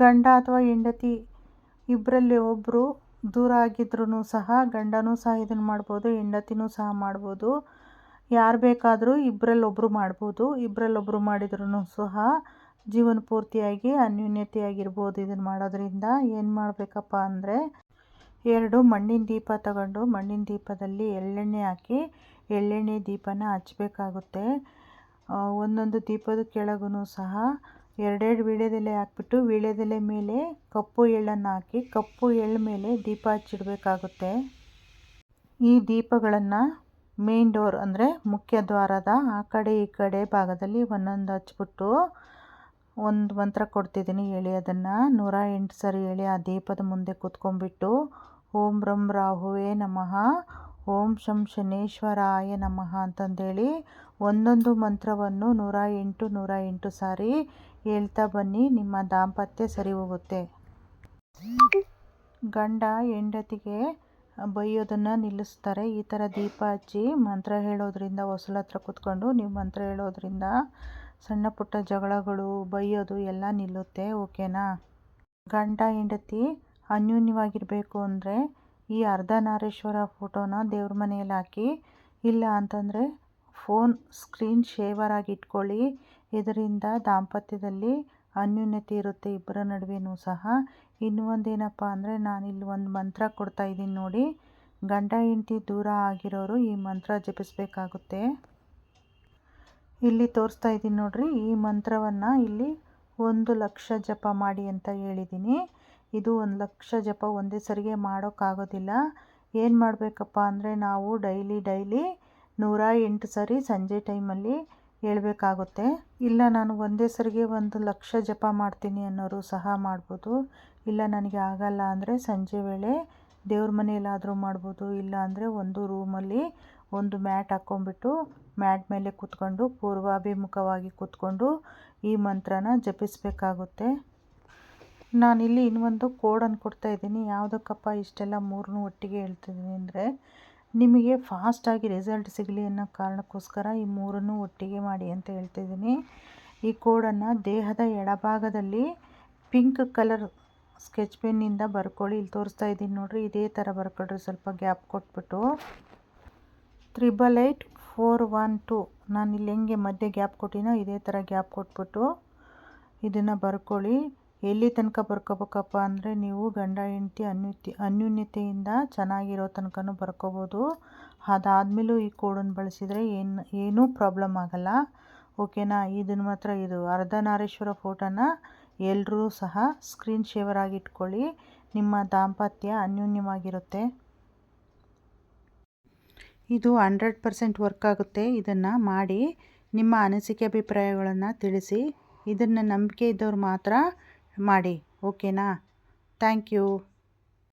ಗಂಡ ಅಥವಾ ಹೆಂಡತಿ ಇಬ್ಬರಲ್ಲಿ ಒಬ್ಬರು ದೂರ ಆಗಿದ್ರೂ ಸಹ ಗಂಡನೂ ಸಹ ಇದನ್ನು ಮಾಡ್ಬೋದು, ಹೆಂಡತಿನೂ ಸಹ ಮಾಡ್ಬೋದು. ಯಾರು ಬೇಕಾದರೂ ಇಬ್ಬರಲ್ಲೊಬ್ಬರು ಮಾಡ್ಬೋದು. ಇಬ್ಬರಲ್ಲೊಬ್ಬರು ಮಾಡಿದ್ರೂ ಸಹ ಜೀವನ ಪೂರ್ತಿಯಾಗಿ ಅನ್ಯೋನ್ಯತೆಯಾಗಿರ್ಬೋದು. ಇದನ್ನು ಮಾಡೋದ್ರಿಂದ ಏನು ಮಾಡಬೇಕಪ್ಪ ಅಂದರೆ 2 ಮಣ್ಣಿನ ದೀಪ ತಗೊಂಡು ಮಣ್ಣಿನ ದೀಪದಲ್ಲಿ ಎಳ್ಳೆಣ್ಣೆ ಹಾಕಿ ಎಳ್ಳೆಣ್ಣೆ ದೀಪನ ಹಚ್ಚಬೇಕಾಗುತ್ತೆ. ಒಂದೊಂದು ದೀಪದ ಕೆಳಗೂ ಸಹ 2 ವೀಳ್ಯದೆಲೆ ಹಾಕ್ಬಿಟ್ಟು ವೀಳ್ಯದೆಲೆ ಮೇಲೆ ಕಪ್ಪು ಎಳ್ಳನ್ನು ಹಾಕಿ ಕಪ್ಪು ಎಳ್ಳು ಮೇಲೆ ದೀಪ ಹಚ್ಚಿಡಬೇಕಾಗುತ್ತೆ. ಈ ದೀಪಗಳನ್ನು ಮೇನ್ ಡೋರ್ ಅಂದರೆ ಮುಖ್ಯ ದ್ವಾರದ ಆ ಕಡೆ ಈ ಕಡೆ ಭಾಗದಲ್ಲಿ ಒಂದೊಂದು ಹಚ್ಬಿಟ್ಟು ಒಂದು ಮಂತ್ರ ಕೊಡ್ತಿದ್ದೀನಿ, ಹೇಳಿ ಅದನ್ನು 108 ಸರಿ ಹೇಳಿ ಆ ದೀಪದ ಮುಂದೆ ಕೂತ್ಕೊಂಡ್ಬಿಟ್ಟು ಓಂ ಬ್ರಂ ರಾಹುವೇ ನಮಃ, ಓಂ ಶಂ ಶನೇಶ್ವರಾಯ ನಮಃ ಅಂತಂದೇಳಿ ಒಂದೊಂದು ಮಂತ್ರವನ್ನು 108 ಸಾರಿ ಹೇಳ್ತಾ ಬನ್ನಿ. ನಿಮ್ಮ ದಾಂಪತ್ಯ ಸರಿ ಹೋಗುತ್ತೆ. ಗಂಡ ಹೆಂಡತಿಗೆ ಬೈಯೋದನ್ನು ನಿಲ್ಲಿಸ್ತಾರೆ. ಈ ಥರ ದೀಪ ಹಚ್ಚಿ ಮಂತ್ರ ಹೇಳೋದ್ರಿಂದ ಹೊಸಲ ಹತ್ರ ಕೂತ್ಕೊಂಡು ನೀವು ಮಂತ್ರ ಹೇಳೋದ್ರಿಂದ ಸಣ್ಣ ಪುಟ್ಟ ಜಗಳಗಳು ಬೈಯೋದು ಎಲ್ಲ ನಿಲ್ಲುತ್ತೆ. ಓಕೆನಾ? ಗಂಡ ಹೆಂಡತಿ ಅನ್ಯೋನ್ಯವಾಗಿರಬೇಕು ಅಂದರೆ ಈ ಅರ್ಧನಾರೀಶ್ವರ ಫೋಟೋನ ದೇವ್ರ ಮನೆಯಲ್ಲಿ ಹಾಕಿ, ಇಲ್ಲ ಅಂತಂದರೆ ಫೋನ್ ಸ್ಕ್ರೀನ್ ಶೇವರ್ ಆಗಿ ಇಟ್ಕೊಳ್ಳಿ. ಇದರಿಂದ ದಾಂಪತ್ಯದಲ್ಲಿ ಅನ್ಯೋನ್ಯತೆ ಇರುತ್ತೆ ಇಬ್ಬರ ನಡುವೆಯೂ ಸಹ. ಇನ್ನೂ ಒಂದೇನಪ್ಪ ಅಂದರೆ ನಾನಿಲ್ಲಿ ಒಂದು ಮಂತ್ರ ಕೊಡ್ತಾ ಇದ್ದೀನಿ ನೋಡಿ. ಗಂಡ ಹೆಂಡತಿ ದೂರ ಆಗಿರೋರು ಈ ಮಂತ್ರ ಜಪಿಸಬೇಕಾಗುತ್ತೆ. ಇಲ್ಲಿ ತೋರಿಸ್ತಾ ಇದ್ದೀನಿ ನೋಡ್ರಿ. ಈ ಮಂತ್ರವನ್ನು ಇಲ್ಲಿ 1 ಲಕ್ಷ ಜಪ ಮಾಡಿ ಅಂತ ಹೇಳಿದ್ದೀನಿ. ಇದು 1 ಲಕ್ಷ ಜಪ ಒಂದೇ ಸರಿಗೆ ಮಾಡೋಕ್ಕಾಗೋದಿಲ್ಲ. ಏನು ಮಾಡಬೇಕಪ್ಪ ಅಂದರೆ ನಾವು ಡೈಲಿ 108 ಸರಿ ಸಂಜೆ ಟೈಮಲ್ಲಿ ಹೇಳಬೇಕಾಗುತ್ತೆ. ಇಲ್ಲ ನಾನು ಒಂದೇ ಸರಿಗೆ 1 ಲಕ್ಷ ಜಪ ಮಾಡ್ತೀನಿ ಅನ್ನೋರು ಸಹ ಮಾಡ್ಬೋದು. ಇಲ್ಲ ನನಗೆ ಆಗಲ್ಲ ಅಂದರೆ ಸಂಜೆ ವೇಳೆ ದೇವ್ರ ಮನೆಯಲ್ಲಾದರೂ ಮಾಡ್ಬೋದು. ಇಲ್ಲ ಅಂದರೆ ಒಂದು ರೂಮಲ್ಲಿ ಒಂದು ಮ್ಯಾಟ್ ಹಾಕ್ಕೊಂಬಿಟ್ಟು ಮ್ಯಾಟ್ ಮೇಲೆ ಕೂತ್ಕೊಂಡು ಪೂರ್ವಾಭಿಮುಖವಾಗಿ ಕೂತ್ಕೊಂಡು ಈ ಮಂತ್ರನ ಜಪಿಸಬೇಕಾಗುತ್ತೆ. ನಾನಿಲ್ಲಿ ಇನ್ನೊಂದು ಕೋಡನ್ನು ಕೊಡ್ತಾ ಇದ್ದೀನಿ. ಯಾವುದಕ್ಕಪ್ಪ ಇಷ್ಟೆಲ್ಲ 3 ಒಟ್ಟಿಗೆ ಹೇಳ್ತಿದ್ದೀನಿ ಅಂದರೆ ನಿಮಗೆ ಫಾಸ್ಟಾಗಿ ರಿಸಲ್ಟ್ ಸಿಗಲಿ ಅನ್ನೋ ಕಾರಣಕ್ಕೋಸ್ಕರ ಈ 3 ಒಟ್ಟಿಗೆ ಮಾಡಿ ಅಂತ ಹೇಳ್ತಿದ್ದೀನಿ. ಈ ಕೋಡನ್ನು ದೇಹದ ಎಡಭಾಗದಲ್ಲಿ ಪಿಂಕ್ ಕಲರ್ ಸ್ಕೆಚ್ ಪೆನ್ನಿಂದ ಬರ್ಕೊಳ್ಳಿ. ಇಲ್ಲಿ ತೋರಿಸ್ತಾ ಇದ್ದೀನಿ ನೋಡಿರಿ. ಇದೇ ಥರ ಬರ್ಕೊಳ್ರಿ. ಸ್ವಲ್ಪ ಗ್ಯಾಪ್ ಕೊಟ್ಬಿಟ್ಟು 888412 ನಾನು ಇಲ್ಲಿ ಹೆಂಗೆ ಮಧ್ಯೆ ಗ್ಯಾಪ್ ಕೊಟ್ಟಿನೋ ಇದೇ ಥರ ಗ್ಯಾಪ್ ಕೊಟ್ಬಿಟ್ಟು ಇದನ್ನು ಬರ್ಕೊಳ್ಳಿ. ಎಲ್ಲಿ ತನಕ ಬರ್ಕೋಬೇಕಪ್ಪ ಅಂದರೆ ನೀವು ಗಂಡ ಹೆಂಡತಿ ಅನ್ಯೋನ್ಯತೆಯಿಂದ ಚೆನ್ನಾಗಿರೋ ತನಕನೂ ಬರ್ಕೋಬೋದು. ಅದಾದಮೇಲೂ ಈ ಕೋಡನ್ನು ಬಳಸಿದರೆ ಏನೂ ಪ್ರಾಬ್ಲಮ್ ಆಗಲ್ಲ. ಓಕೆನಾ? ಇದನ್ನು ಮಾತ್ರ ಇದು ಅರ್ಧನಾರೀಶ್ವರ ಫೋಟೋನ ಎಲ್ಲರೂ ಸಹ ಸ್ಕ್ರೀನ್ ಶೇವರ್ ಆಗಿ ಇಟ್ಕೊಳ್ಳಿ. ನಿಮ್ಮ ದಾಂಪತ್ಯ ಅನ್ಯೋನ್ಯವಾಗಿರುತ್ತೆ. ಇದು 100% ವರ್ಕ್ ಆಗುತ್ತೆ. ಇದನ್ನು ಮಾಡಿ ನಿಮ್ಮ ಅನಿಸಿಕೆ ಅಭಿಪ್ರಾಯಗಳನ್ನು ತಿಳಿಸಿ. ಇದನ್ನು ನಂಬಿಕೆ ಇದ್ದವ್ರು ಮಾತ್ರ ಮಾಡಿ. ಓಕೆನಾ? Thank you.